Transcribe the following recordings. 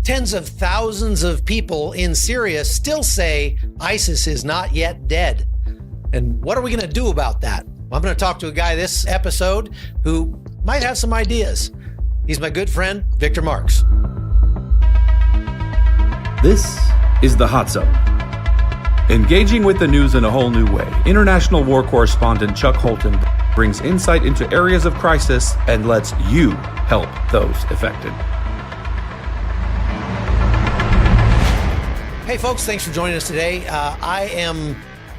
Tens of thousands of people in Syria still say ISIS is not yet dead. And what are we going to do about that? Well, I'm going to talk to a guy this episode who might have some ideas. He's my good friend, Victor Marx. This is The Hot Zone. Engaging with the news in a whole new way, international war correspondent Chuck Holton brings insight into areas of crisis and lets you help those affected. Hey folks, thanks for joining us today. I am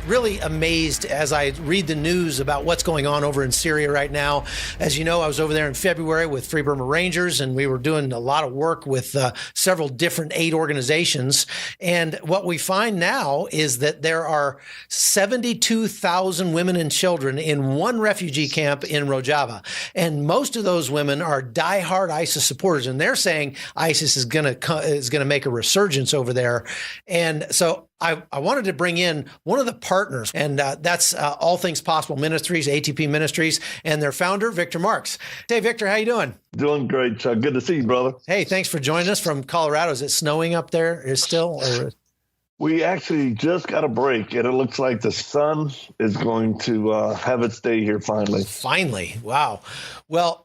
really amazed as I read the news about what's going on over in Syria right now. As you know, I was over there in February with Free Burma Rangers, and we were doing a lot of work with several different aid organizations. And what we find now is that there are 72,000 women and children in one refugee camp in Rojava. And most of those women are diehard ISIS supporters. And they're saying ISIS is going to make a resurgence over there. And so I wanted to bring in one of the partners, and that's All Things Possible Ministries, ATP Ministries, and their founder, Victor Marx. Hey, Victor, how you doing? Doing great, Chuck. Good to see you, brother. Hey, thanks for joining us from Colorado. Is it snowing up there? Is still? Or? We actually just got a break, and it looks like the sun is going to have its day here finally. Finally. Wow. Well,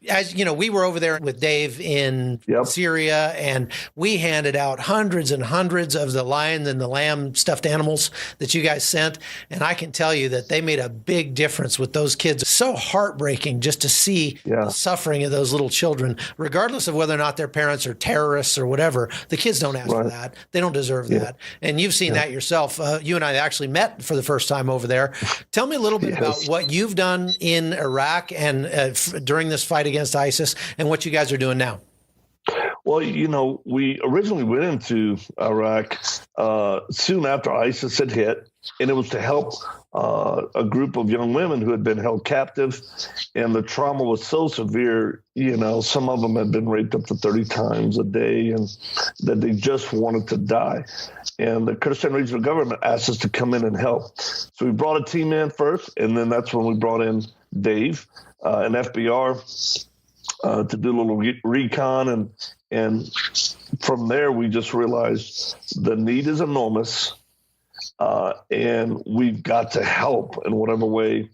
as you know, we were over there with Dave in Syria, and we handed out hundreds and hundreds of the lion and the lamb stuffed animals that you guys sent. And I can tell you that they made a big difference with those kids. It's so heartbreaking just to see the suffering of those little children, regardless of whether or not their parents are terrorists or whatever. The kids don't ask for that. They don't deserve that. And you've seen that yourself. You and I actually met for the first time over there. Tell me a little bit about what you've done in Iraq and during this fight against ISIS, and what you guys are doing now. Well, you know, we originally went into Iraq soon after ISIS had hit, and it was to help a group of young women who had been held captive, and the trauma was so severe, you know, some of them had been raped up to 30 times a day, and that they just wanted to die. And the Kurdistan Regional Government asked us to come in and help. So we brought a team in first, and then that's when we brought in Dave, an FBR, to do a little recon. And from there, we just realized the need is enormous, and we've got to help in whatever way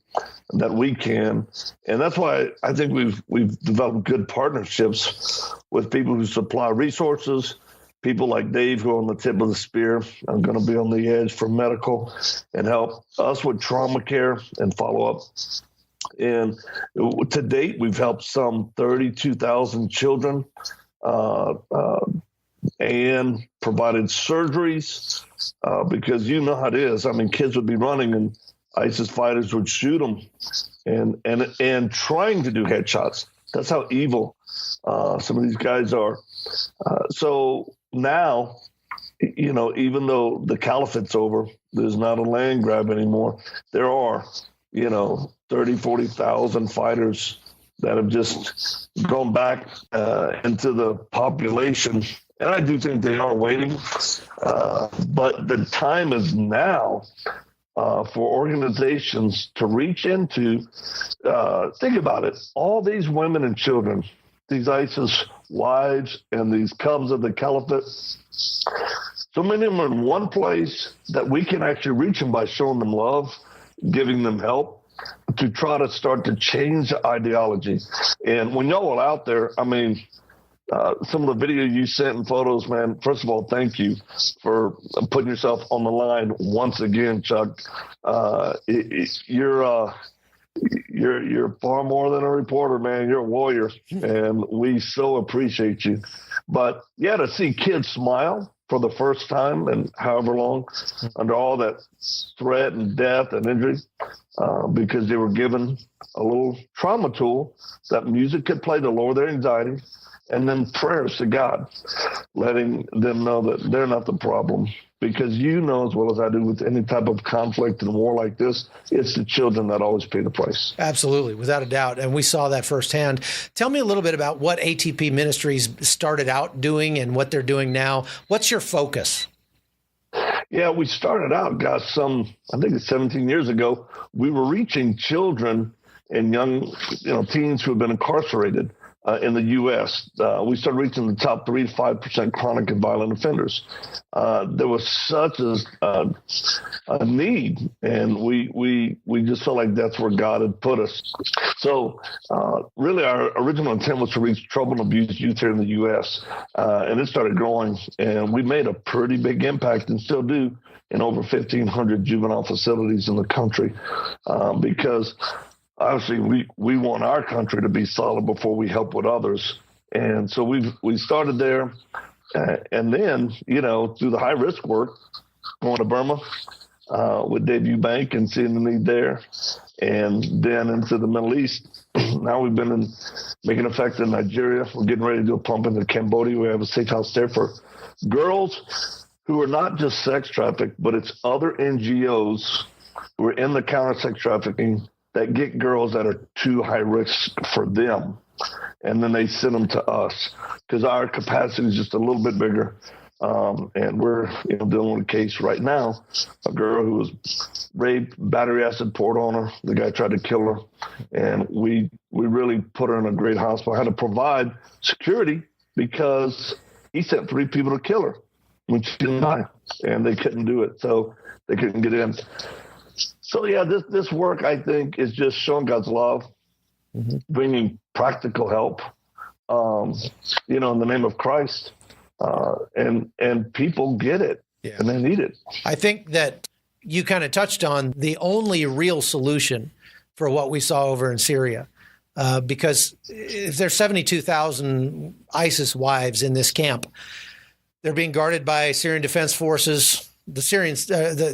that we can. And that's why I think we've developed good partnerships with people who supply resources, people like Dave who are on the tip of the spear. I'm going to be on the edge for medical and help us with trauma care and follow up. And to date, we've helped some 32,000 children and provided surgeries because you know how it is. I mean, kids would be running and ISIS fighters would shoot them and trying to do headshots. That's how evil some of these guys are. So now, you know, even though the caliphate's over, there's not a land grab anymore. There are, you know, 30, 40,000 fighters that have just gone back into the population. And I do think they are waiting. But the time is now for organizations to reach into, think about it, all these women and children, these ISIS wives and these cubs of the caliphate, so many of them are in one place that we can actually reach them by showing them love, giving them help, to try to start to change the ideology. And when y'all are out there, I mean, some of the video you sent and photos, man, first of all, thank you for putting yourself on the line once again, Chuck. You're far more than a reporter, man. You're a warrior, and we so appreciate you. But yeah, to see kids smile for the first time and however long under all that threat and death and injury, because they were given a little trauma tool that music could play to lower their anxiety, and then prayers to God, letting them know that they're not the problem. Because you know as well as I do with any type of conflict and war like this, it's the children that always pay the price. Absolutely, without a doubt. And we saw that firsthand. Tell me a little bit about what ATP Ministries started out doing and what they're doing now. What's your focus? Yeah, we started out, gosh, I think it's 17 years ago. We were reaching children and young, teens who have been incarcerated. in the U.S. We started reaching the top 3 to 5% chronic and violent offenders. There was such a need, and we just felt like that's where God had put us. So really our original intent was to reach troubled and abused youth here in the U.S., and it started growing, and we made a pretty big impact and still do in over 1,500 juvenile facilities in the country, because obviously we want our country to be solid before we help with others. And so we started there, and then, through the high risk work, going to Burma with Dave Eubank and seeing the need there, and then into the Middle East. Now we've been making effect in Nigeria. We're getting ready to do a pump into Cambodia. We have a safe house there for girls who are not just sex trafficked, but it's other NGOs who are in the counter sex trafficking that get girls that are too high risk for them. And then they send them to us because our capacity is just a little bit bigger. And we're dealing with a case right now, a girl who was raped, battery acid poured on her. The guy tried to kill her. And we really put her in a great hospital. I had to provide security because he sent 3 people to kill her when she didn't die. And they couldn't do it. So they couldn't get in. So, yeah, this work, I think, is just showing God's love, bringing practical help, in the name of Christ. And people get it, and they need it. I think that you kind of touched on the only real solution for what we saw over in Syria, because if there's 72,000 ISIS wives in this camp, they're being guarded by Syrian defense forces. The Syrians,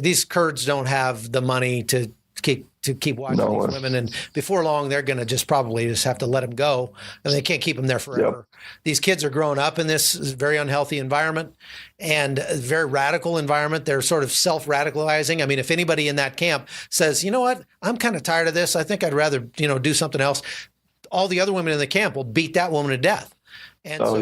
these Kurds don't have the money to keep watching these women, and before long, they're going to just have to let them go, and they can't keep them there forever. Yep. These kids are growing up in this very unhealthy environment and a very radical environment. They're sort of self-radicalizing. I mean, if anybody in that camp says, you know what, I'm kind of tired of this, I think I'd rather, do something else, all the other women in the camp will beat that woman to death. And so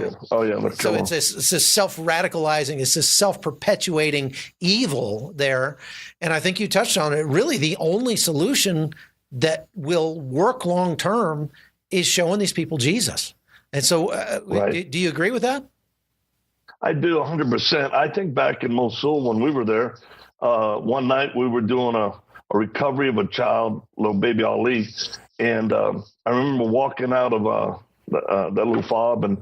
it's this self-radicalizing, it's this self-perpetuating evil there. And I think you touched on it. Really, the only solution that will work long-term is showing these people Jesus. And so do you agree with that? I do 100%. I think back in Mosul when we were there, one night we were doing a recovery of a child, little baby Ali. And I remember walking out of that little fob, and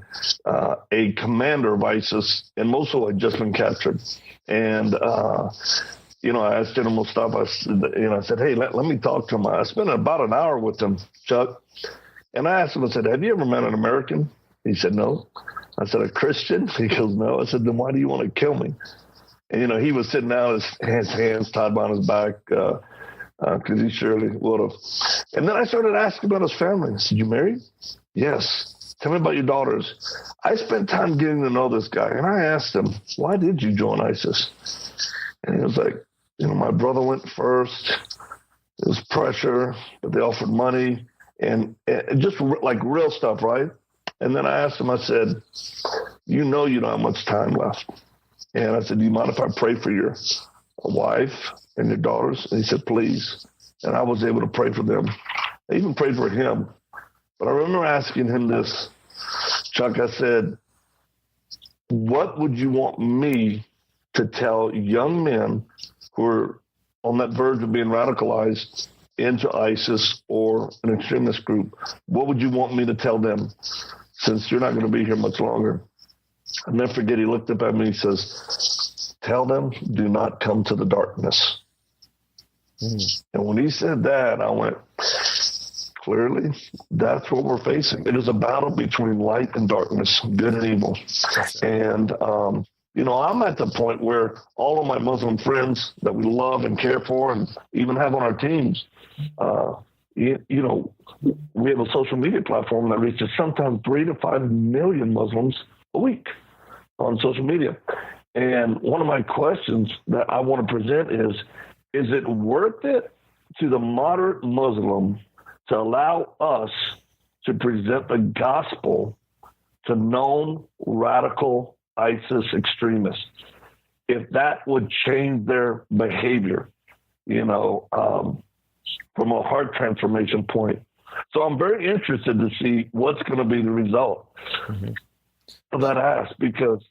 a commander of ISIS in Mosul had just been captured. And, I asked General Mustafa, I said, hey, let me talk to him. I spent about an hour with him, Chuck. And I asked him, I said, have you ever met an American? He said, no. I said, a Christian? He goes, no. I said, then why do you want to kill me? And, he was sitting down, his hands tied behind his back, because he surely would have. And then I started asking about his family. I said, you married? Yes. Tell me about your daughters. I spent time getting to know this guy, and I asked him, why did you join ISIS? And he was like, my brother went first. It was pressure, but they offered money, and just like real stuff, right? And then I asked him, I said, you don't have much time left. And I said, do you mind if I pray for your wife and your daughters? And he said, please. And I was able to pray for them. I even prayed for him. But I remember asking him this, Chuck, I said, what would you want me to tell young men who are on that verge of being radicalized into ISIS or an extremist group? What would you want me to tell them, since you're not going to be here much longer? I'll never forget, he looked up at me, he says, tell them, do not come to the darkness. And when he said that, I went, clearly, that's what we're facing. It is a battle between light and darkness, good and evil. And, I'm at the point where all of my Muslim friends that we love and care for and even have on our teams, we have a social media platform that reaches sometimes 3 to 5 million Muslims a week on social media. And one of my questions that I want to present is it worth it to the moderate Muslim to allow us to present the gospel to known radical ISIS extremists, if that would change their behavior, from a heart transformation point, So I'm very interested to see what's going to be the result of that ask, because,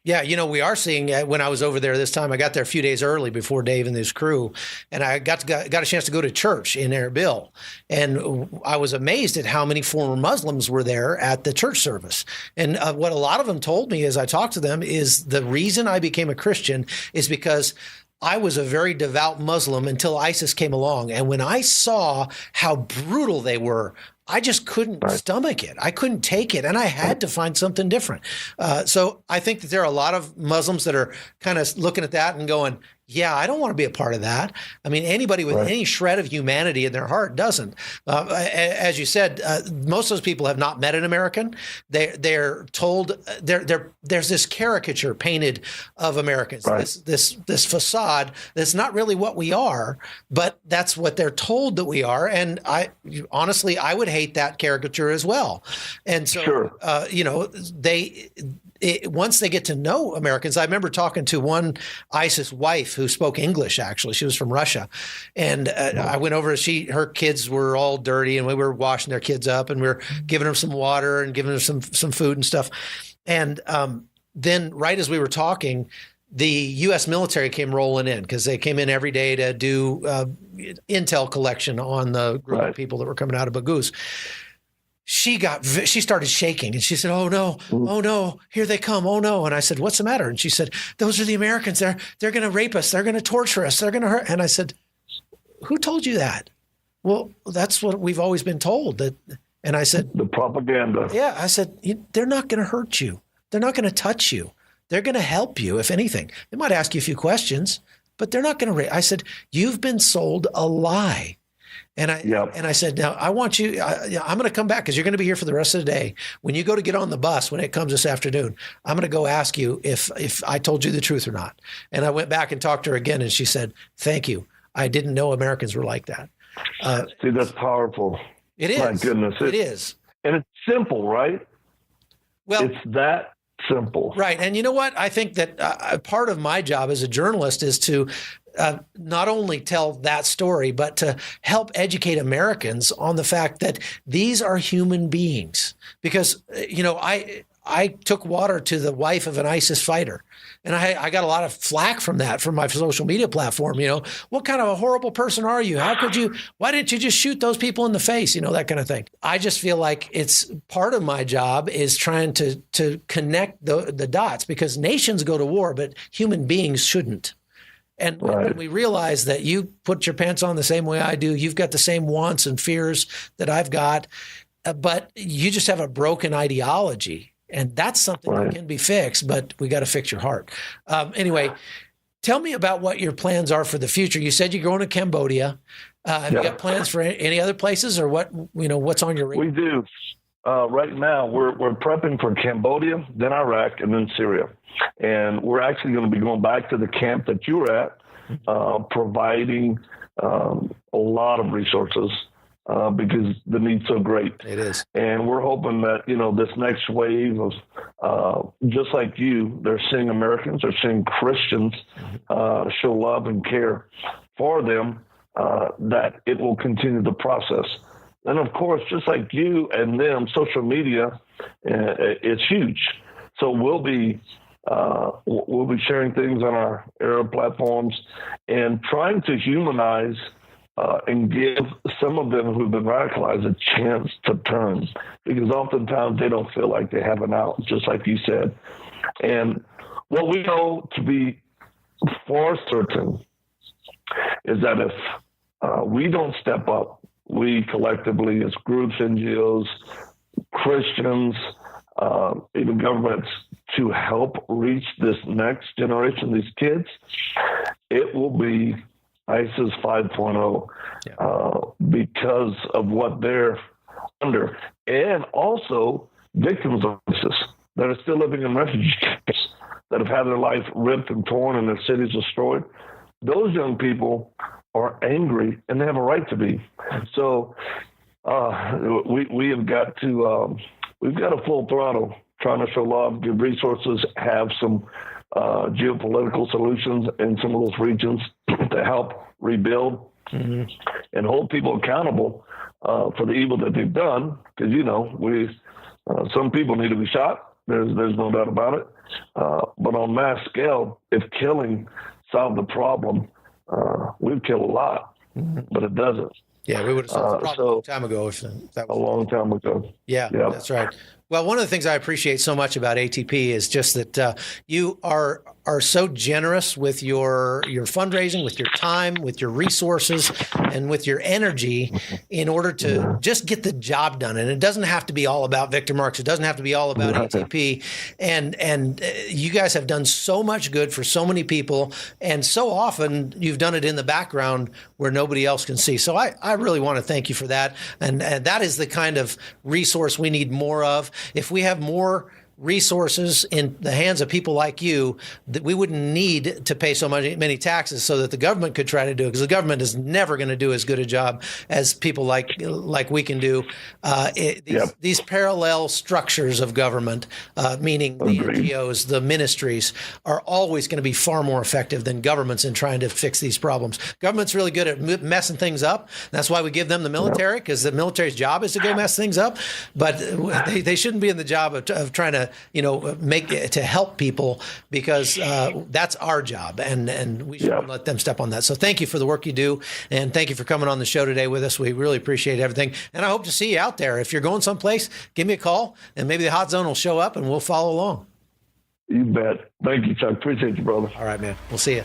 Yeah, we are seeing, when I was over there this time, I got there a few days early before Dave and his crew, and I got a chance to go to church in Erbil, and I was amazed at how many former Muslims were there at the church service. And what a lot of them told me as I talked to them is the reason I became a Christian is because I was a very devout Muslim until ISIS came along. And when I saw how brutal they were, I just couldn't stomach it. I couldn't take it. And I had to find something different. So I think that there are a lot of Muslims that are kind of looking at that and going, yeah, I don't want to be a part of that. I mean, anybody with any shred of humanity in their heart doesn't. As you said, most of those people have not met an American. They're told there's this caricature painted of Americans, this facade that's not really what we are, but that's what they're told that we are. And honestly, I would hate that caricature as well. And so, once they get to know Americans, I remember talking to one ISIS wife who spoke English, actually. She was from Russia. And I went over, her kids were all dirty, and we were washing their kids up, and we were giving them some water and giving them some food and stuff. And then right as we were talking, the U.S. military came rolling in, because they came in every day to do intel collection on the group of people that were coming out of Baghouz. She started shaking, and she said, oh no, here they come. Oh no. And I said, what's the matter? And she said, those are the Americans. They're going to rape us. They're going to torture us. They're going to hurt. And I said, who told you that? Well, that's what we've always been told. And I said, the propaganda. Yeah. I said, they're not going to hurt you. They're not going to touch you. They're going to help you. If anything, they might ask you a few questions, but they're not going to rape. I said, you've been sold a lie. And I said, now I want you, I'm going to come back because you're going to be here for the rest of the day. When you go to get on the bus, when it comes this afternoon, I'm going to go ask you if I told you the truth or not. And I went back and talked to her again, and she said, thank you. I didn't know Americans were like that. See, that's powerful. It is. My goodness. It is. And it's simple, right? Well, it's that simple. Right. And you know what? I think that part of my job as a journalist is to not only tell that story, but to help educate Americans on the fact that these are human beings. Because, I took water to the wife of an ISIS fighter, and I got a lot of flack from that, from my social media platform. What kind of a horrible person are you? Why didn't you just shoot those people in the face? That kind of thing. I just feel like it's part of my job is trying to connect the dots, because nations go to war, but human beings shouldn't. And when we realize that you put your pants on the same way I do, you've got the same wants and fears that I've got, but you just have a broken ideology. And that's something that can be fixed, but we got to fix your heart. Anyway, tell me about what your plans are for the future. You said you're going to Cambodia. Have you got plans for any other places, or what's on your radar? We do. Right now, we're prepping for Cambodia, then Iraq, and then Syria. And we're actually going to be going back to the camp that you were at, providing a lot of resources because the need's so great. It is. And we're hoping that, this next wave of, just like you, they're seeing Americans, they're seeing Christians show love and care for them, that it will continue the process. And of course, just like you and them, social media, it's huge. So we'll be sharing things on our Arab platforms and trying to humanize and give some of them who've been radicalized a chance to turn, because oftentimes they don't feel like they have an out, just like you said. And what we know to be for certain is that if we don't step up, we collectively as groups, NGOs, Christians, even governments, to help reach this next generation, these kids, it will be ISIS 5.0 because of what they're under. And also victims of ISIS that are still living in refugee camps, that have had their life ripped and torn and their cities destroyed. Those young people are angry, and they have a right to be. So we have got to we've got a full throttle trying to show love, give resources, have some geopolitical solutions in some of those regions to help rebuild and hold people accountable for the evil that they've done, because some people need to be shot. There's no doubt about it. But on mass scale, if killing solved the problem, we'd kill a lot, but it doesn't. Yeah, we would have solved the problem a long time ago. If that was a long time ago. Yeah, that's right. Well, one of the things I appreciate so much about ATP is just that you are so generous with your fundraising, with your time, with your resources, and with your energy in order to just get the job done. And it doesn't have to be all about Victor Marx. It doesn't have to be all about ATP. And you guys have done so much good for so many people, and so often you've done it in the background where nobody else can see. So I really want to thank you for that. And that is the kind of resource we need more of. If we have more resources in the hands of people like you, that we wouldn't need to pay so many taxes, so that the government could try to do it, because the government is never going to do as good a job as people like we can do. These parallel structures of government, meaning the NGOs, the ministries, are always going to be far more effective than governments in trying to fix these problems. Government's really good at messing things up. That's why we give them the military, because the military's job is to go mess things up. But they shouldn't be in the job of trying to to help people, because that's our job, and we shouldn't let them step on that. So thank you for the work you do, and thank you for coming on the show today with us. We really appreciate everything, and I hope to see you out there. If you're going someplace, give me a call, and maybe the Hot Zone will show up, and we'll follow along. You bet. Thank you, Chuck. Appreciate you, brother. All right, man. We'll see you.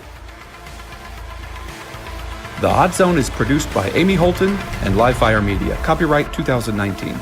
The Hot Zone is produced by Amy Holton and Livefire Media. Copyright 2019.